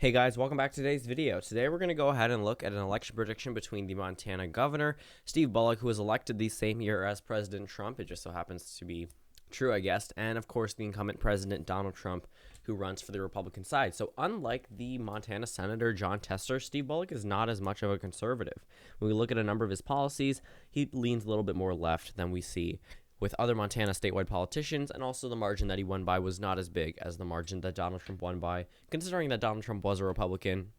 Hey guys, welcome back to today's video. Today we're going to go ahead and look at an election prediction between the Montana governor, Steve Bullock, who was elected the same year as President Trump. It just so happens to be true, I guess. And of course, the incumbent president, Donald Trump, who runs for the Republican side. So unlike the Montana Senator Jon Tester, Steve Bullock is not as much of a conservative. When we look at a number of his policies, he leans a little bit more left than we see with other Montana statewide politicians, and also the margin that he won by was not as big as the margin that Donald Trump won by. Considering that Donald Trump was a Republican,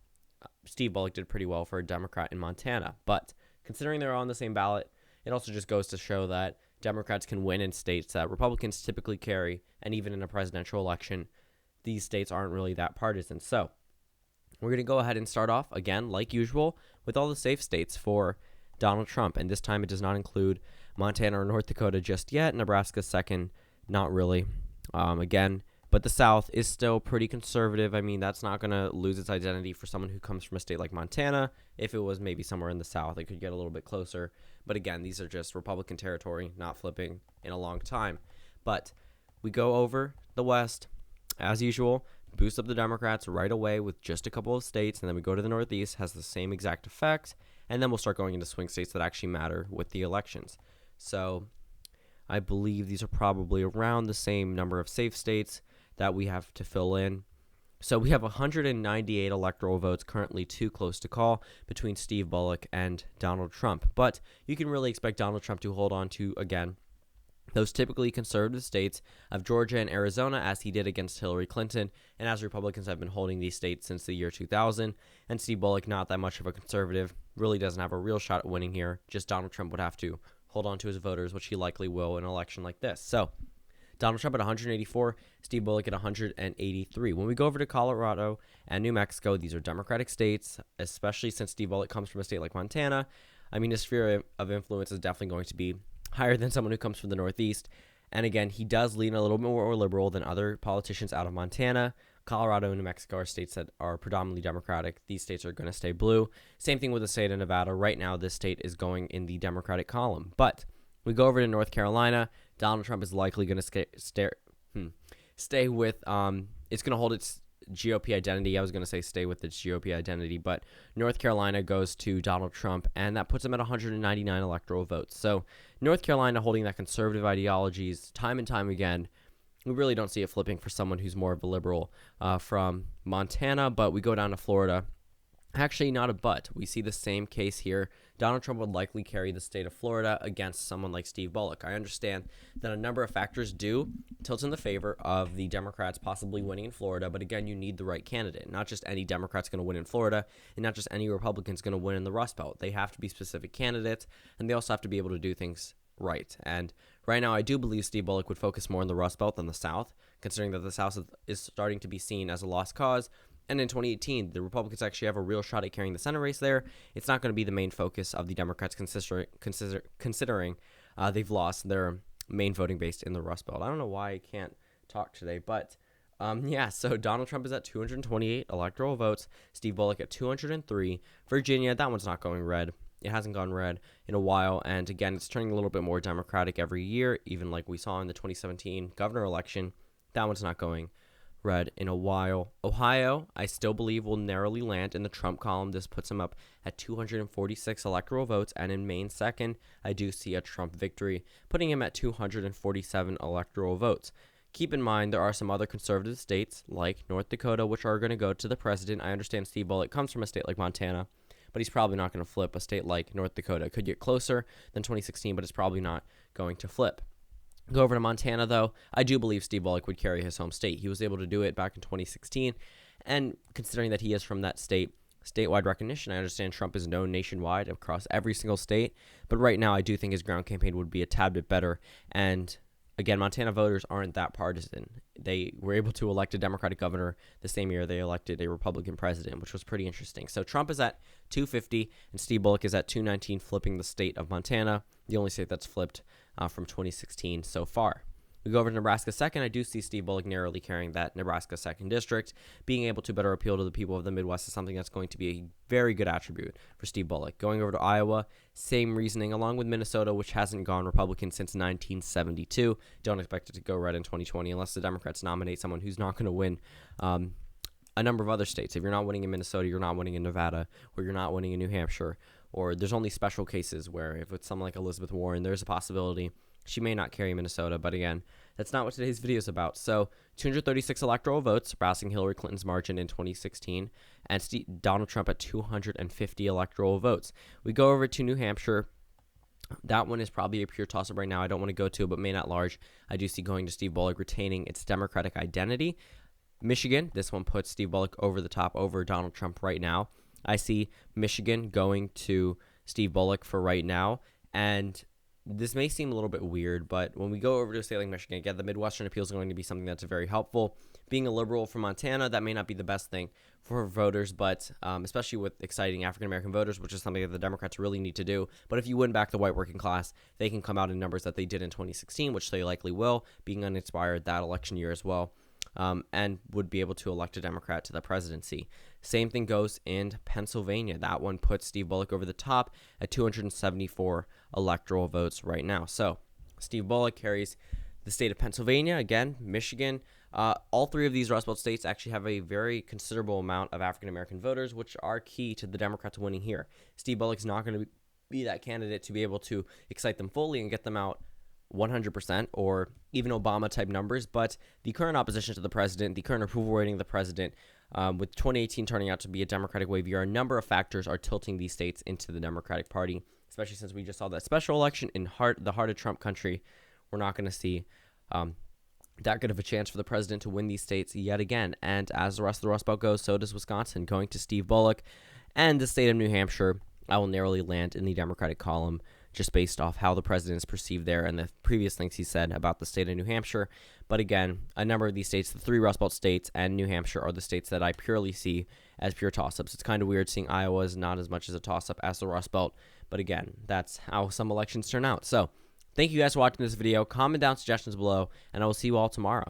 Steve Bullock did pretty well for a Democrat in Montana. But considering they're on the same ballot, it also just goes to show that Democrats can win in states that Republicans typically carry, and even in a presidential election, these states aren't really that partisan. So we're going to go ahead and start off, again, like usual, with all the safe states for Donald Trump. And this time it does not include Montana or North Dakota just yet. Nebraska second, not really. But the South is still pretty conservative. I mean, that's not going to lose its identity for someone who comes from a state like Montana. If it was maybe somewhere in the South, it could get a little bit closer. But again, these are just Republican territory, not flipping in a long time. But we go over the West, as usual, boost up the Democrats right away with just a couple of states, and then we go to the Northeast, has the same exact effect, and then we'll start going into swing states that actually matter with the elections. So I believe these are probably around the same number of safe states that we have to fill in. So we have 198 electoral votes, currently too close to call, between Steve Bullock and Donald Trump. But you can really expect Donald Trump to hold on to, again, those typically conservative states of Georgia and Arizona, as he did against Hillary Clinton, and as Republicans have been holding these states since the year 2000. And Steve Bullock, not that much of a conservative, really doesn't have a real shot at winning here. Just Donald Trump would have to hold on to his voters, which he likely will in an election like this. So Donald Trump at 184, Steve Bullock at 183. When we go over to Colorado and New Mexico, these are Democratic states, especially since Steve Bullock comes from a state like Montana. I mean, his sphere of influence is definitely going to be higher than someone who comes from the Northeast. And again, he does lean a little bit more liberal than other politicians out of Montana. Colorado and New Mexico are states that are predominantly Democratic. These states are going to stay blue. Same thing with the state of Nevada. Right now, this state is going in the Democratic column. But we go over to North Carolina. Donald Trump is likely going to stay with, it's going to hold its GOP identity. I was going to say stay with its GOP identity, but North Carolina goes to Donald Trump, and that puts him at 199 electoral votes. So North Carolina holding that conservative ideologies time and time again. We really don't see it flipping for someone who's more of a liberal from Montana, but we go down to Florida. Actually, not a but. We see the same case here. Donald Trump would likely carry the state of Florida against someone like Steve Bullock. I understand that a number of factors do tilt in the favor of the Democrats possibly winning in Florida, but again, you need the right candidate. Not just any Democrat's going to win in Florida, and not just any Republican's going to win in the Rust Belt. They have to be specific candidates, and they also have to be able to do things right. And right now, I do believe Steve Bullock would focus more on the Rust Belt than the South, considering that the South is starting to be seen as a lost cause. And in 2018, the Republicans actually have a real shot at carrying the Senate race there. It's not going to be the main focus of the Democrats, considering they've lost their main voting base in the Rust Belt. I don't know why I can't talk today, but so Donald Trump is at 228 electoral votes, Steve Bullock at 203. Virginia, that one's not going red. It hasn't gone red in a while, and again, it's turning a little bit more Democratic every year, even like we saw in the 2017 governor election. That one's not going red in a while. Ohio, I still believe, will narrowly land in the Trump column. This puts him up at 246 electoral votes, and in Maine second, I do see a Trump victory, putting him at 247 electoral votes. Keep in mind, there are some other conservative states, like North Dakota, which are going to go to the president. I understand Steve Bullock comes from a state like Montana, but he's probably not going to flip. A state like North Dakota it could get closer than 2016, but it's probably not going to flip. Go over to Montana, though. I do believe Steve Bullock would carry his home state. He was able to do it back in 2016, and considering that he is from that state, statewide recognition, I understand Trump is known nationwide across every single state, but right now I do think his ground campaign would be a tad bit better, and again, Montana voters aren't that partisan. They were able to elect a Democratic governor the same year they elected a Republican president, which was pretty interesting. So Trump is at 250, and Steve Bullock is at 219, flipping the state of Montana, the only state that's flipped from 2016 so far. We go over to Nebraska second. I do see Steve Bullock narrowly carrying that Nebraska second district. Being able to better appeal to the people of the Midwest is something that's going to be a very good attribute for Steve Bullock. Going over to Iowa, same reasoning, along with Minnesota, which hasn't gone Republican since 1972. Don't expect it to go red in 2020 unless the Democrats nominate someone who's not going to win a number of other states. If you're not winning in Minnesota, you're not winning in Nevada, or you're not winning in New Hampshire, or there's only special cases where if it's someone like Elizabeth Warren, there's a possibility she may not carry Minnesota. But again, that's not what today's video is about. So 236 electoral votes, surpassing Hillary Clinton's margin in 2016, and Donald Trump at 250 electoral votes. We go over to New Hampshire. That one is probably a pure toss-up right now. I don't want to go to, but Maine at large, I do see going to Steve Bullock, retaining its Democratic identity. Michigan, this one puts Steve Bullock over the top over Donald Trump right now. I see Michigan going to Steve Bullock for right now, and this may seem a little bit weird, but when we go over to a state like Michigan, again, the Midwestern appeal is going to be something that's very helpful. Being a liberal from Montana, that may not be the best thing for voters, but especially with exciting African-American voters, which is something that the Democrats really need to do. But if you win back the white working class, they can come out in numbers that they did in 2016, which they likely will, being uninspired that election year as well. And would be able to elect a Democrat to the presidency. Same thing goes in Pennsylvania. That one puts Steve Bullock over the top at 274 electoral votes right now. So Steve Bullock carries the state of Pennsylvania. Again, Michigan. All three of these Rust Belt states actually have a very considerable amount of African-American voters, which are key to the Democrats winning here. Steve Bullock's not going to be that candidate to be able to excite them fully and get them out 100% or even Obama-type numbers, but the current opposition to the president, the current approval rating of the president, with 2018 turning out to be a Democratic wave year, a number of factors are tilting these states into the Democratic Party, especially since we just saw that special election in the heart of Trump country. We're not going to see that good of a chance for the president to win these states yet again. And as the rest of the Rust Belt goes, so does Wisconsin, going to Steve Bullock. And the state of New Hampshire, I will narrowly land in the Democratic column, just based off how the president is perceived there and the previous things he said about the state of New Hampshire. But again, a number of these states, the three Rust Belt states and New Hampshire, are the states that I purely see as pure toss-ups. It's kind of weird seeing Iowa as not as much as a toss-up as the Rust Belt. But again, that's how some elections turn out. So thank you guys for watching this video. Comment down suggestions below, and I will see you all tomorrow.